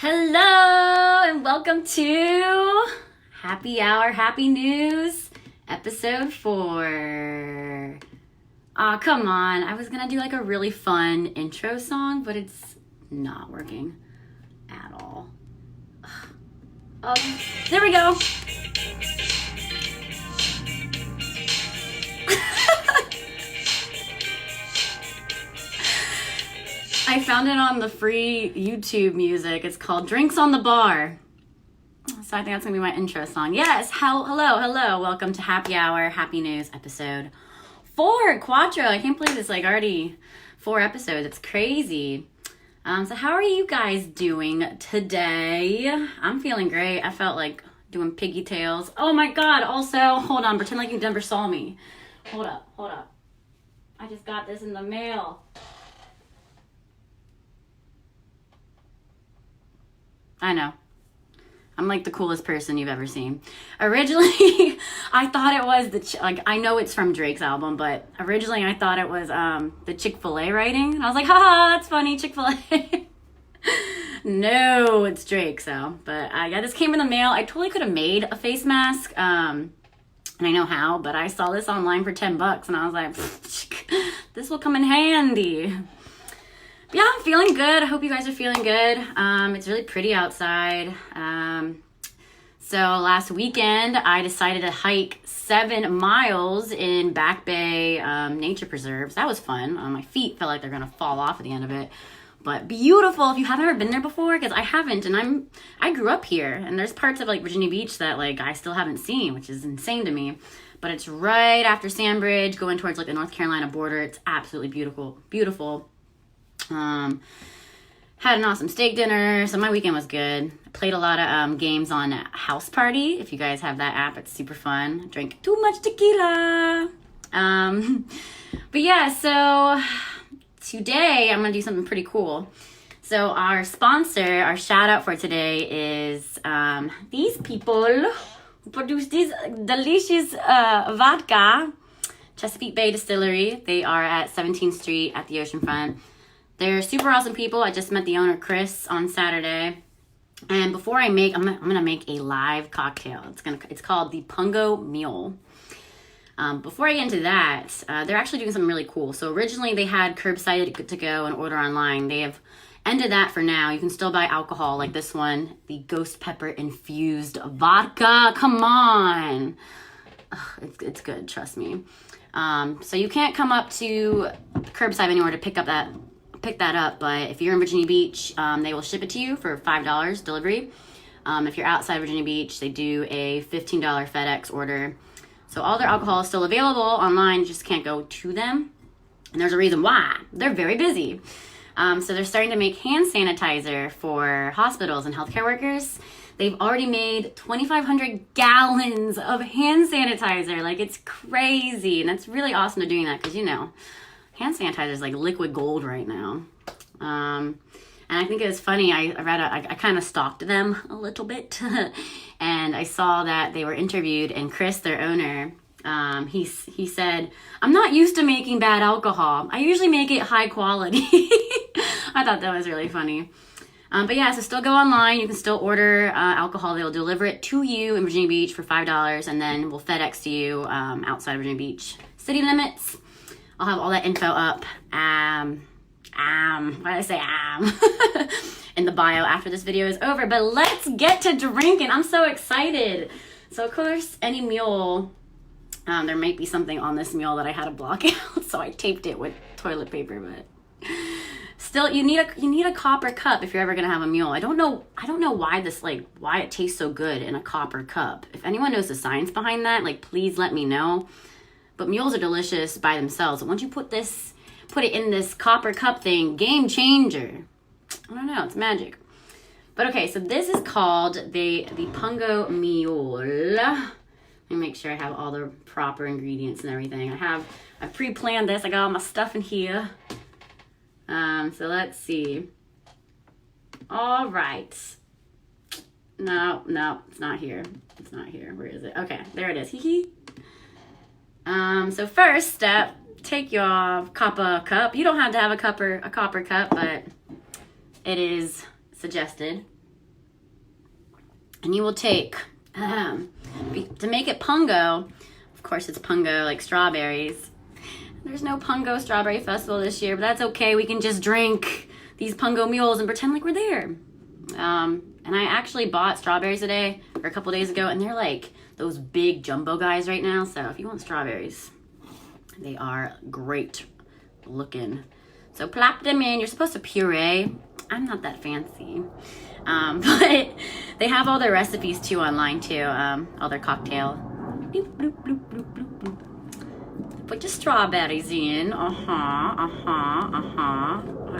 Hello and welcome to Happy Hour, Happy News, episode 4. Aw, come on. I was gonna do like a really fun intro song, but it's not working at all. There we go. I found it on the free YouTube music. It's called Drinks on the Bar. So I think that's going to be my intro song. Yes, hello. Welcome to Happy Hour, Happy News, episode 4. Quattro. I can't believe it's like already 4 episodes. It's crazy. So how are you guys doing today? I'm feeling great. I felt like doing piggy tails. Oh my God. Also, hold on. Pretend like you never saw me. Hold up. I just got this in the mail. I know. I'm like the coolest person you've ever seen. Originally, I thought it was I know it's from Drake's album, but originally I thought it was the Chick-fil-A writing. And I was like, haha, that's funny, Chick-fil-A. No, it's Drake, so. But yeah, this came in the mail. I totally could have made a face mask, and I know how, but I saw this online for $10, and I was like, this will come in handy. Yeah, I'm feeling good. I hope you guys are feeling good. It's really pretty outside. So last weekend, I decided to hike 7 miles in Back Bay nature preserves. That was fun. My feet felt like they're going to fall off at the end of it. But beautiful. If you haven't ever been there before, because I haven't, and I grew up here, and there's parts of like Virginia Beach that like I still haven't seen, which is insane to me. But it's right after Sandbridge, going towards like the North Carolina border. It's absolutely beautiful. Had an awesome steak dinner, so my weekend was good. I played a lot of games on House Party. If you guys have that app, it's super fun. Drank too much tequila. But yeah, so today I'm gonna do something pretty cool. So our sponsor, our shout out for today is these people who produce this delicious vodka, Chesapeake Bay Distillery. They are at 17th Street at the oceanfront. They're super awesome people. I just met the owner, Chris, on Saturday. And before I'm gonna make a live cocktail. It's called the Pungo Mule. Before I get into that, they're actually doing something really cool. So originally they had curbside to go and order online. They have ended that for now. You can still buy alcohol like this one, the Ghost Pepper Infused Vodka. Come on. Ugh, it's good, trust me. So you can't come up to curbside anymore to pick that up, but if you're in Virginia Beach, they will ship it to you for $5 delivery. If you're outside Virginia Beach, they do a $15 Fedex order. So all their alcohol is still available online, you just can't go to them. And there's a reason why. They're very busy. So they're starting to make hand sanitizer for hospitals and healthcare workers. They've already made 2,500 gallons of hand sanitizer. Like, it's crazy. And that's really awesome they're doing that because, you know, hand sanitizer is like liquid gold right now. And I think it was funny. I kind of stalked them a little bit. And I saw that they were interviewed, and Chris, their owner, he said, "I'm not used to making bad alcohol. I usually make it high quality." I thought that was really funny. But yeah, so still go online. You can still order alcohol. They'll deliver it to you in Virginia Beach for $5, and then we'll FedEx to you outside of Virginia Beach city limits. I'll have all that info up, why did I say in the bio after this video is over. But let's get to drinking. I'm so excited. So of course, any mule, there might be something on this mule that I had to block out, so I taped it with toilet paper. But still, you need a copper cup if you're ever gonna have a mule. I don't know why why it tastes so good in a copper cup. If anyone knows the science behind that, like, please let me know. But mules are delicious by themselves. And once you put it in this copper cup thing, game changer. I don't know, it's magic. But okay, so this is called the Pungo Mule. Let me make sure I have all the proper ingredients and everything. I pre-planned this. I got all my stuff in here. So let's see. All right. No, it's not here. It's not here. Where is it? Okay, there it is. Hee hee. So first step, take your copper cup. You don't have to have a copper cup, but it is suggested. And you will take, to make it Pungo, of course it's Pungo, like strawberries. There's no Pungo Strawberry Festival this year, but that's okay. We can just drink these Pungo Mules and pretend like we're there. And I actually bought strawberries today, or a couple days ago, and they're like those big jumbo guys right now. So if you want strawberries, they are great looking. So plop them in. You're supposed to puree. I'm not that fancy. But they have all their recipes too online too. All their cocktail. Bloop, bloop, bloop, bloop, bloop, bloop. Put your strawberries in. I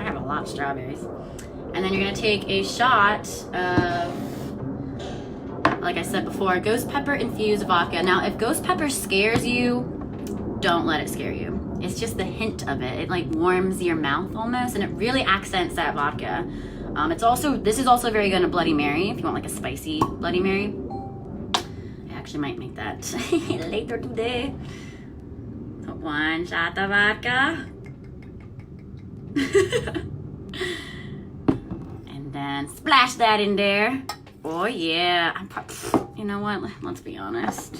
have a lot of strawberries. And then you're gonna take a shot of, like I said before, Ghost Pepper Infused Vodka. Now, if Ghost Pepper scares you, don't let it scare you. It's just the hint of it. It like warms your mouth almost, and it really accents that vodka. This is also very good in a Bloody Mary if you want like a spicy Bloody Mary. I actually might make that later today. So 1 shot of vodka. And then splash that in there. Oh yeah. You know what? Let's be honest.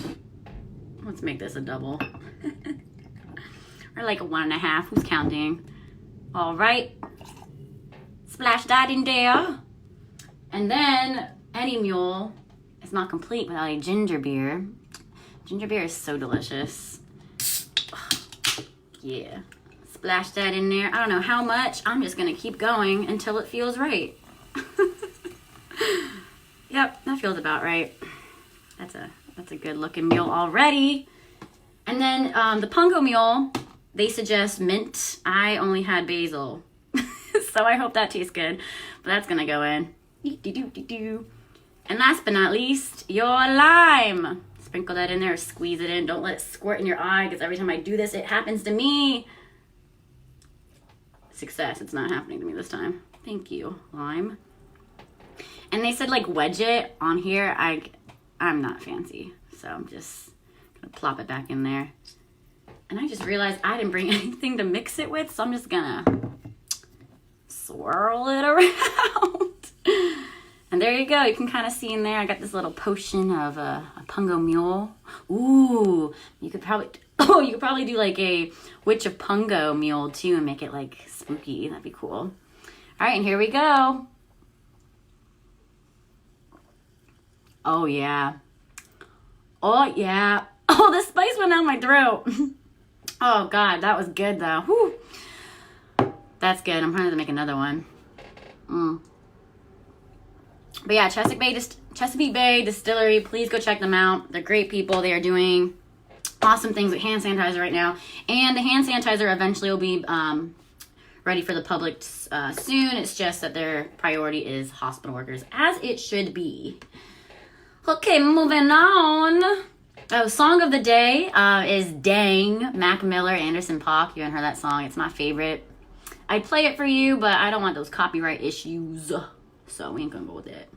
Let's make this a double. Or like a 1.5. Who's counting? All right. Splash that in there. And then any mule is not complete without a ginger beer. Ginger beer is so delicious. Yeah. Splash that in there. I don't know how much. I'm just going to keep going until it feels right. Yep, that feels about right. That's a good looking mule already. And then the Pungo Mule, they suggest mint. I only had basil. So I hope that tastes good. But that's going to go in. And last but not least, your lime. Sprinkle that in there, squeeze it in. Don't let it squirt in your eye, because every time I do this, it happens to me. Success. It's not happening to me this time. Thank you, lime. And they said like wedge it on here. I'm not fancy, so I'm just gonna plop it back in there. And I just realized I didn't bring anything to mix it with, so I'm just gonna swirl it around. And there you go. You can kind of see in there, I got this little potion of a Pungo Mule. Ooh, you could probably do like a Witch of Pungo Mule too and make it like spooky. That'd be cool. All right, and here we go. Oh yeah. Oh yeah. Oh, the spice went down my throat. Oh God, that was good though. Whew. That's good. I'm trying to make another one. But yeah, Chesapeake Bay Distillery, please go check them out. They're great people. They are doing awesome things with hand sanitizer right now. And the hand sanitizer eventually will be ready for the public soon. It's just that their priority is hospital workers, as it should be. Okay, moving on. Oh, song of the day is Dang, Mac Miller, Anderson .Paak. You haven't heard that song. It's my favorite. I'd play it for you, but I don't want those copyright issues. So we ain't gonna go with it.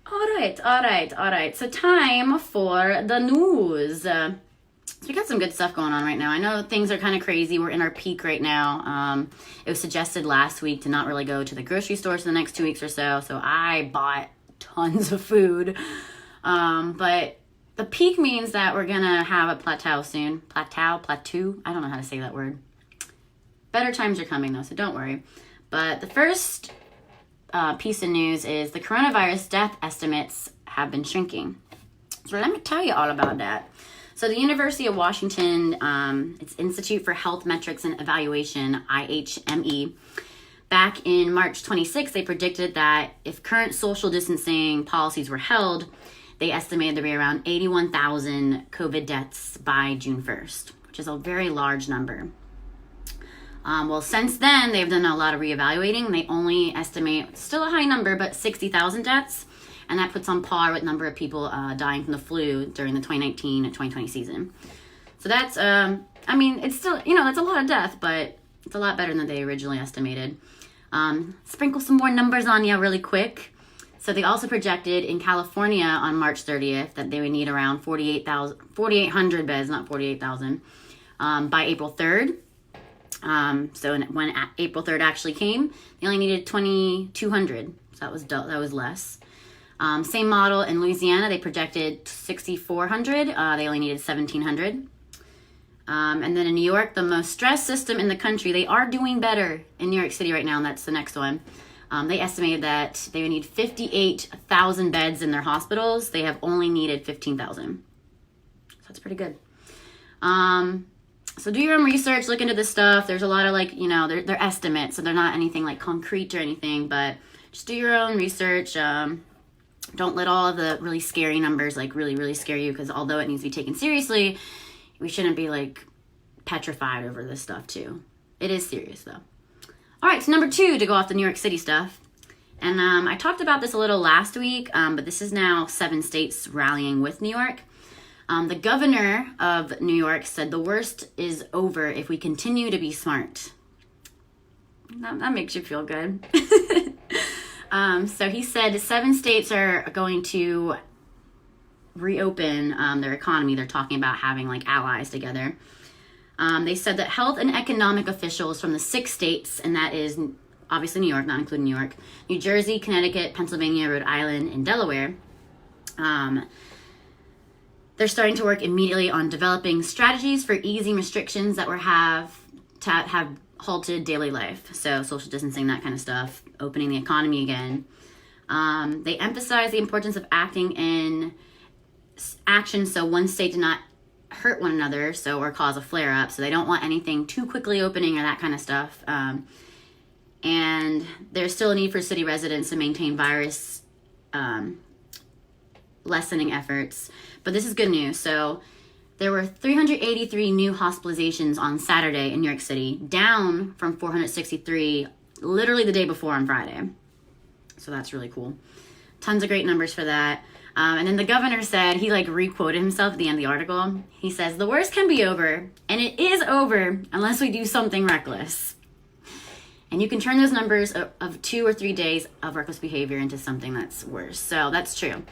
All right. So time for the news. So we got some good stuff going on right now. I know things are kind of crazy. We're in our peak right now. It was suggested last week to not really go to the grocery store for the next 2 weeks or so. So I bought tons of food. But the peak means that we're gonna have a plateau soon. Plateau. I don't know how to say that word. Better times are coming though, so don't worry. But the first piece of news is the coronavirus death estimates have been shrinking. So let me tell you all about that. So the University of Washington, its Institute for Health Metrics and Evaluation, IHME, back in March 26, they predicted that if current social distancing policies were held, they estimated there would be around 81,000 COVID deaths by June 1st, which is a very large number. Well, since then, they've done a lot of reevaluating. They only estimate, still a high number, but 60,000 deaths. And that puts on par with number of people dying from the flu during the 2019-2020 season. So that's, it's still, that's a lot of death, but it's a lot better than they originally estimated. Sprinkle some more numbers on you really quick. So they also projected in California on March 30th that they would need around 4,800 beds, not 48,000, by April 3rd. So when April 3rd actually came, they only needed 2,200. So that was less. Same model in Louisiana, they projected 6,400. They only needed 1,700. And then in New York, the most stressed system in the country, they are doing better in New York City right now, and that's the next one. They estimated that they would need 58,000 beds in their hospitals. They have only needed 15,000. So that's pretty good. So do your own research, look into this stuff. There's a lot of like, you know, they're estimates, so they're not anything like concrete or anything, but just do your own research. Don't let all of the really scary numbers like really scare you, because although it needs to be taken seriously, we shouldn't be like petrified over this stuff too. It is serious though. All right, so number 2, to go off the New York City stuff. And I talked about this a little last week, but this is now 7 states rallying with New York. The governor of New York said the worst is over if we continue to be smart. That makes you feel good. So he said 7 states are going to reopen their economy. They're talking about having like allies together. They said that health and economic officials from the 6 states, and that is obviously New York, not including New York, New Jersey, Connecticut, Pennsylvania, Rhode Island, and Delaware, they're starting to work immediately on developing strategies for easing restrictions that have halted daily life. So social distancing, that kind of stuff, opening the economy again. They emphasize the importance of acting in action so one state did not hurt one another, or cause a flare-up. So they don't want anything too quickly opening or that kind of stuff. And there's still a need for city residents to maintain virus lessening efforts. But this is good news. So there were 383 new hospitalizations on Saturday in New York City, down from 463 literally the day before on Friday. So that's really cool. Tons of great numbers for that. And then the governor said, he like re-quoted himself at the end of the article. He says, the worst can be over, and it is over unless we do something reckless. And you can turn those numbers of 2 or 3 days of reckless behavior into something that's worse. So that's true.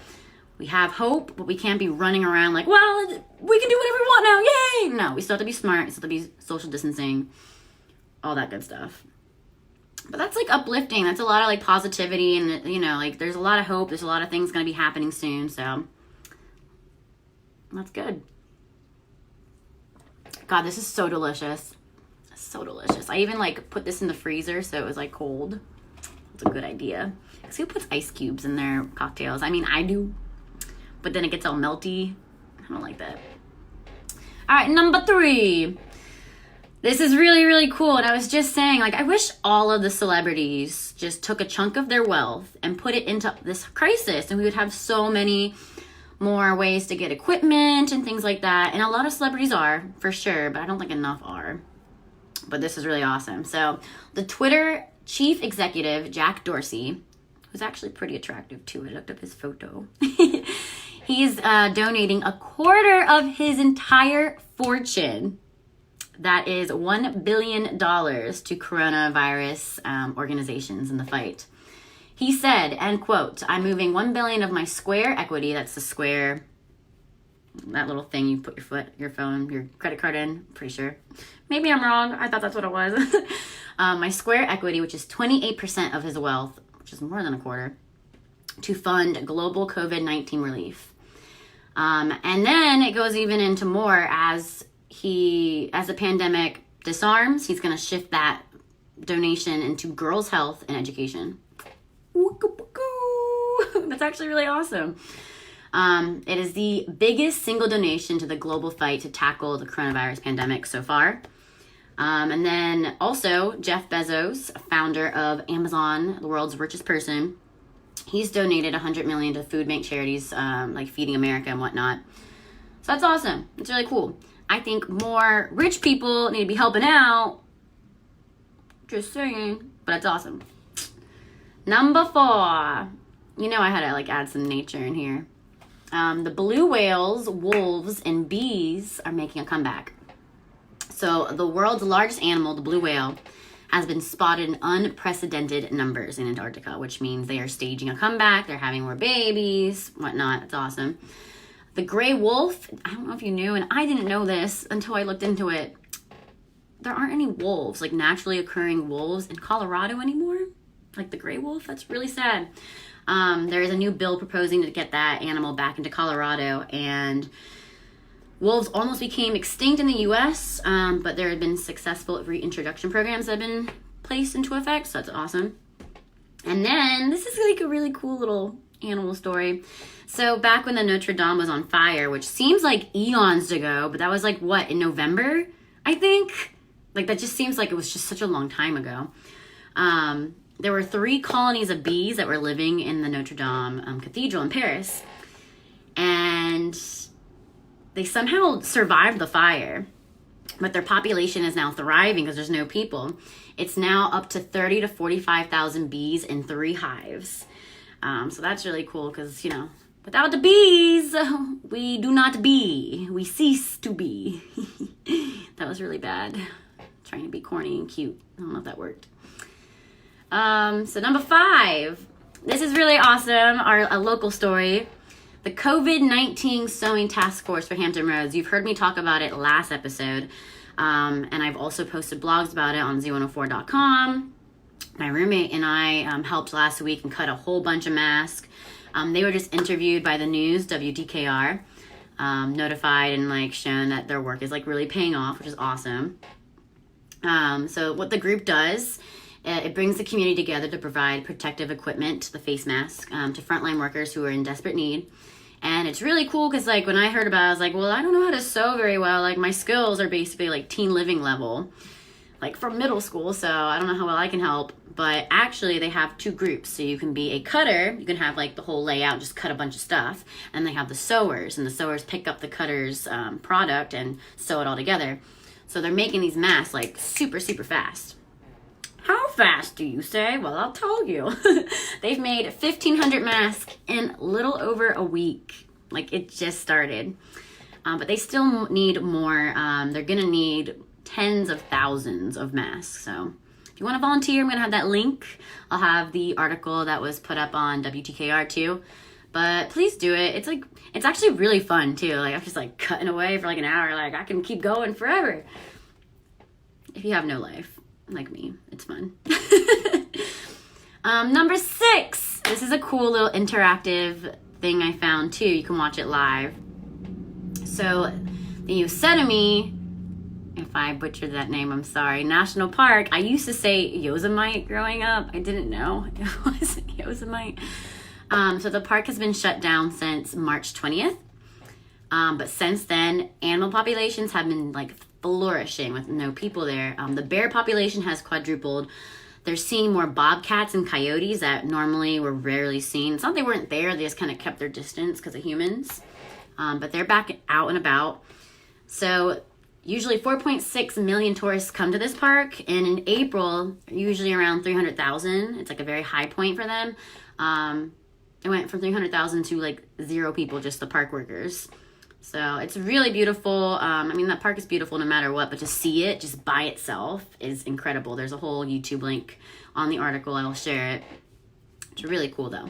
We have hope, but we can't be running around like, well, we can do whatever we want now. Yay! No, we still have to be smart. We still have to be social distancing, all that good stuff. But that's like uplifting. That's a lot of like positivity, and you know, like there's a lot of hope. There's a lot of things going to be happening soon. So that's good. God, this is so delicious. So delicious. I even like put this in the freezer so it was like cold. It's a good idea. Because who puts ice cubes in their cocktails? I mean, I do. But then it gets all melty. I don't like that. All right, number 3. This is really cool. And I was just saying, like, I wish all of the celebrities just took a chunk of their wealth and put it into this crisis. And we would have so many more ways to get equipment and things like that. And a lot of celebrities are, for sure. But I don't think enough are. But this is really awesome. So the Twitter chief executive, Jack Dorsey, who's actually pretty attractive too. I looked up his photo. He's donating a quarter of his entire fortune. That is $1 billion to coronavirus organizations in the fight. He said, and quote, I'm moving $1 billion of my Square equity, that's the Square, that little thing you put your phone, your credit card in, pretty sure. Maybe I'm wrong. I thought that's what it was. My Square equity, which is 28% of his wealth, which is more than a quarter, to fund global COVID-19 relief. And then it goes even into more as the pandemic disarms, he's going to shift that donation into girls' health and education. That's actually really awesome. It is the biggest single donation to the global fight to tackle the coronavirus pandemic so far. And then also Jeff Bezos, founder of Amazon, the world's richest person, he's donated $100 million to food bank charities like Feeding America and whatnot. So that's awesome. It's really cool. I think more rich people need to be helping out. Just saying. But it's awesome. Number 4. You know I had to like add some nature in here. The blue whales, wolves, and bees are making a comeback. So the world's largest animal, the blue whale, has been spotted in unprecedented numbers in Antarctica, which means they are staging a comeback. They're having more babies, whatnot. It's awesome. The gray wolf, I don't know if you knew, and I didn't know this until I looked into it. There aren't any wolves, like naturally occurring wolves in Colorado anymore. like the gray wolf. That's really sad. There is a new bill proposing to get that animal back into Colorado, and wolves almost became extinct in the U.S., but there have been successful reintroduction programs that have been placed into effect, so that's awesome. And then this is like a really cool little animal story. So back when the Notre Dame was on fire, which seems like eons ago, but that was like what, in November, I think? Like that just seems like it was just such a long time ago. There were 3 colonies of bees that were living in the Notre Dame Cathedral in Paris, and they somehow survived the fire, but their population is now thriving because there's no people. It's now up to 30 to 45,000 bees in 3 hives. So that's really cool because, you know, without the bees, we do not be. We cease to be. That was really bad. Trying to be corny and cute. I don't know if that worked. So number 5. This is really awesome. A local story. The COVID-19 Sewing Task Force for Hampton Roads. You've heard me talk about it last episode. And I've also posted blogs about it on z104.com. My roommate and I helped last week and cut a whole bunch of masks. They were just interviewed by the news, WDKR, notified and like shown that their work is like really paying off, which is awesome. So what the group does, it brings the community together to provide protective equipment, the face mask, to frontline workers who are in desperate need. And it's really cool because, like, when I heard about it, I was like, well, I don't know how to sew very well. Like, my skills are basically, like, teen living level, like, from middle school. So I don't know how well I can help. But actually, they have 2 groups. So you can be a cutter. You can have, like, the whole layout, just cut a bunch of stuff. And they have the sewers. And the sewers pick up the cutter's product and sew it all together. So they're making these masks, like, super, super fast. How fast, do you say? Well, I'll tell you. They've made 1,500 masks in little over a week. Like, it just started. But they still need more. They're going to need tens of thousands of masks. So if you want to volunteer, I'm going to have that link. I'll have the article that was put up on WTKR too. But please do it. It's like, it's actually really fun too. Like, I'm just like cutting away for like an hour. Like, I can keep going forever. If you have no life. Like me, it's fun. Number 6. This is a cool little interactive thing I found too. You can watch it live. So the Yosemite, if I butchered that name, I'm sorry, National Park. I used to say Yosemite growing up. I didn't know it wasn't Yosemite. So the park has been shut down since March 20th. But since then, animal populations have been like flourishing with no people there. The bear population has quadrupled. They're seeing more bobcats and coyotes that normally were rarely seen. It's not they weren't there, they just kind of kept their distance because of humans. But they're back out and about. So usually 4.6 million tourists come to this park, and in April, usually around 300,000. It's like a very high point for them. It went from 300,000 to like 0 people, just the park workers. So it's really beautiful. I mean, that park is beautiful no matter what, but to see it just by itself is incredible. There's a whole YouTube link on the article. I will share it. It's really cool, though.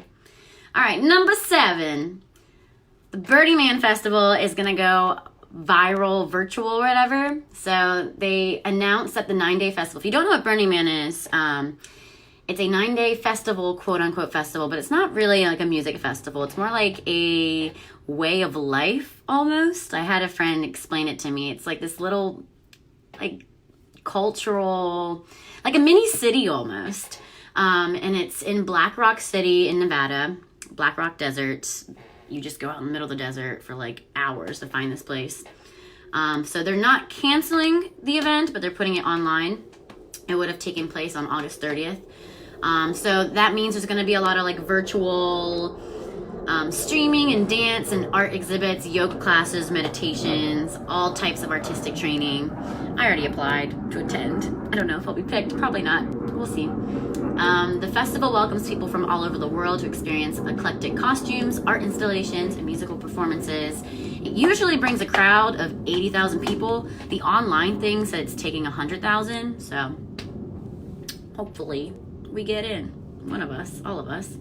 All right, number 7. The Burning Man Festival is going to go viral, virtual, or whatever. So they announced that the 9-day festival, if you don't know what Burning Man is, it's a 9-day festival, quote-unquote festival, but it's not really like a music festival. It's more like a way of life, almost. I had a friend explain it to me. It's like this little, like, cultural, like a mini city almost. And it's in Black Rock City in Nevada, Black Rock Desert. You just go out in the middle of the desert for, like, hours to find this place. So they're not canceling the event, but they're putting it online. It would have taken place on August 30th. So that means there's going to be a lot of like virtual streaming and dance and art exhibits, yoga classes, meditations, all types of artistic training. I already applied to attend. I don't know if I'll be picked. Probably not. We'll see. The festival welcomes people from all over the world to experience eclectic costumes, art installations, and musical performances. It usually brings a crowd of 80,000 people. The online thing said it's taking 100,000, so hopefully we get in. One of us, all of us.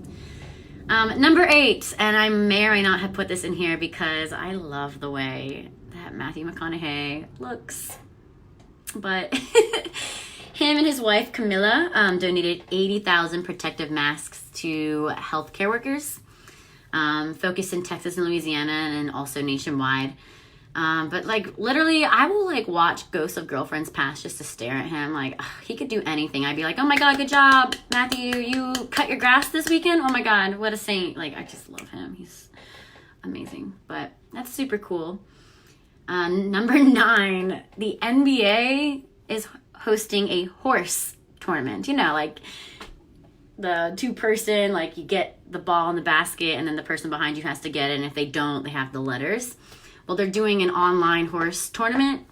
Number 8, and I may or may not have put this in here because I love the way that Matthew McConaughey looks. But Him and his wife, Camilla, donated 80,000 protective masks to healthcare workers, focused in Texas and Louisiana and also nationwide. But like literally I will like watch Ghosts of Girlfriends Past just to stare at him. Like ugh, he could do anything. I'd be like, oh my God, good job, Matthew. You cut your grass this weekend? Oh my God, what a saint. Like I just love him. He's amazing. But that's super cool. Number 9, the NBA is hosting a horse tournament. You know, like the 2-person, like you get the ball in the basket and then the person behind you has to get it. And if they don't, they have the letters. Well, they're doing an online horse tournament,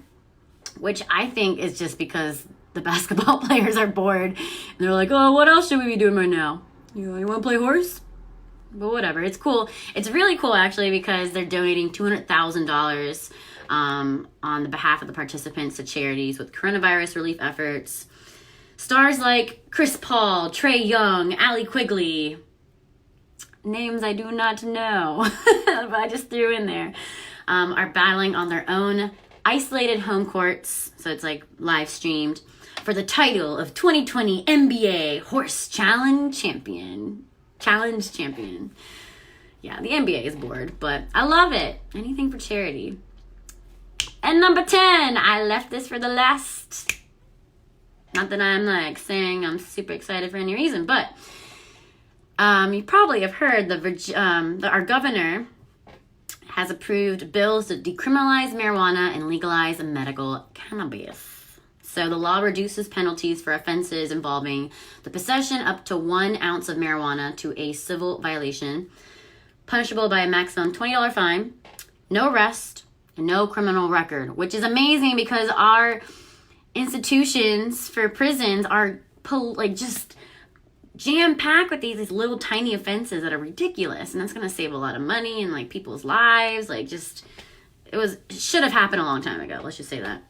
which I think is just because the basketball players are bored. And they're like, oh, what else should we be doing right now? You want to play horse? But whatever. It's cool. It's really cool, actually, because they're donating $200,000 on the behalf of the participants to charities with coronavirus relief efforts. Stars like Chris Paul, Trae Young, Allie Quigley. Names I do not know, but I just threw in there. Are battling on their own isolated home courts, so it's like live streamed, for the title of 2020 NBA Horse Challenge Champion. Yeah, the NBA is bored, but I love it. Anything for charity. And number 10, I left this for the last. Not that I'm like saying I'm super excited for any reason, but you probably have heard our governor has approved bills to decriminalize marijuana and legalize medical cannabis. So the law reduces penalties for offenses involving the possession up to 1 ounce of marijuana to a civil violation, punishable by a maximum $20 fine, no arrest, and no criminal record, which is amazing because our institutions for prisons are just jam-packed with these little tiny offenses that are ridiculous, and that's going to save a lot of money and like people's lives. Like it should have happened a long time ago. Let's just say that.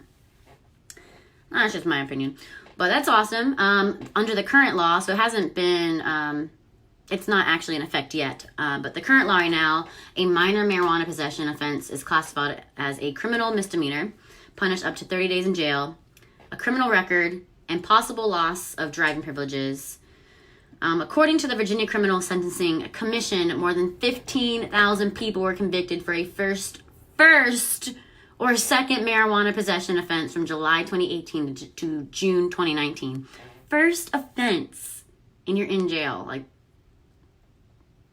That's just my opinion, but that's awesome. Under the current law, so it hasn't been, it's not actually in effect yet, but the current law right now, a minor marijuana possession offense is classified as a criminal misdemeanor, punished up to 30 days in jail, a criminal record, and possible loss of driving privileges. According to the Virginia Criminal Sentencing Commission, more than 15,000 people were convicted for a first or second marijuana possession offense from July 2018 to June 2019. First offense, and you're in jail. Like,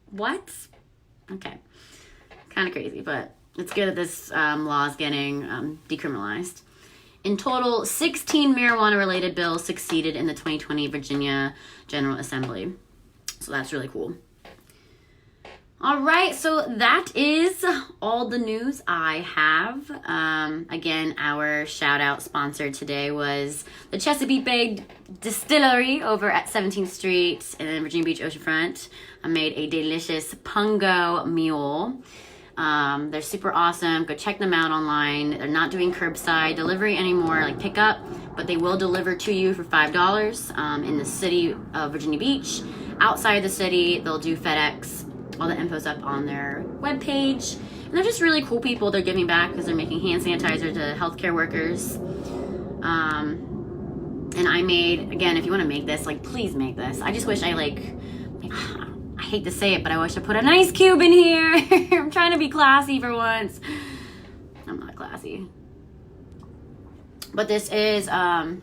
what? Okay. Kind of crazy, but it's good that this law is getting decriminalized. In total, 16 marijuana-related bills succeeded in the 2020 Virginia General Assembly. So that's really cool. All right, so that is all the news I have. Again, our shout-out sponsor today was the Chesapeake Bay Distillery over at 17th Street in Virginia Beach Oceanfront. I made a delicious Pungo Mule. They're super awesome. Go check them out online. They're not doing curbside delivery anymore, like pickup, but they will deliver to you for $5 in the city of Virginia Beach. Outside the city, they'll do Fedex. All the info's up on their webpage. And they're just really cool people. They're giving back because they're making hand sanitizer to healthcare workers. And I made, again, if you want to make this, like, please make this. I just wish I hate to say it, but I wish I put an ice cube in here. I'm trying to be classy for once. I'm not classy. But this is the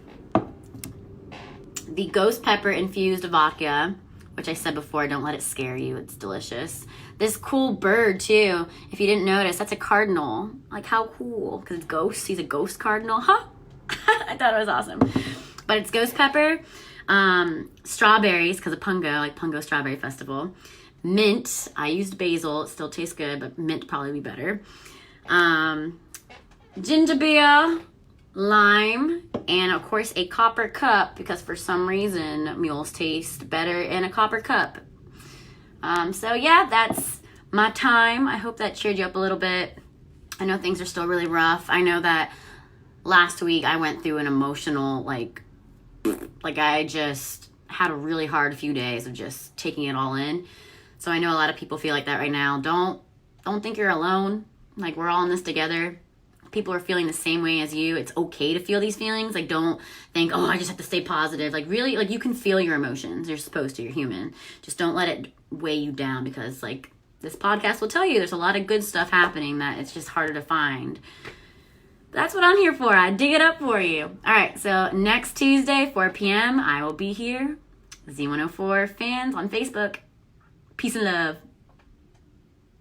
Ghost Pepper Infused Vodka, which I said before, don't let it scare you. It's delicious. This cool bird, too. If you didn't notice, that's a cardinal. Like, how cool. Because it's ghost. He's a ghost cardinal. Huh? I thought it was awesome. But it's ghost pepper. Strawberries, because of Pungo, like Pungo Strawberry Festival. Mint. I used basil. It still tastes good, but mint probably be better. Ginger beer, lime, and of course a copper cup, because for some reason mules taste better in a copper cup. So yeah, that's my time. I hope that cheered you up a little bit. I know things are still really rough. I know that last week I went through an emotional, like I just had a really hard few days of just taking it all in. So I know a lot of people feel like that right now. Don't think you're alone. Like, we're all in this together. people are feeling the same way as you. It's okay to feel these feelings. Like, don't think, oh, I just have to stay positive. Like, really, like, you can feel your emotions. You're supposed to. You're human. Just don't let it weigh you down, because, like, this podcast will tell you there's a lot of good stuff happening that it's just harder to find. That's what I'm here for. I dig it up for you. All right, so next Tuesday, 4 p.m., I will be here. Z104 fans on Facebook. Peace and love.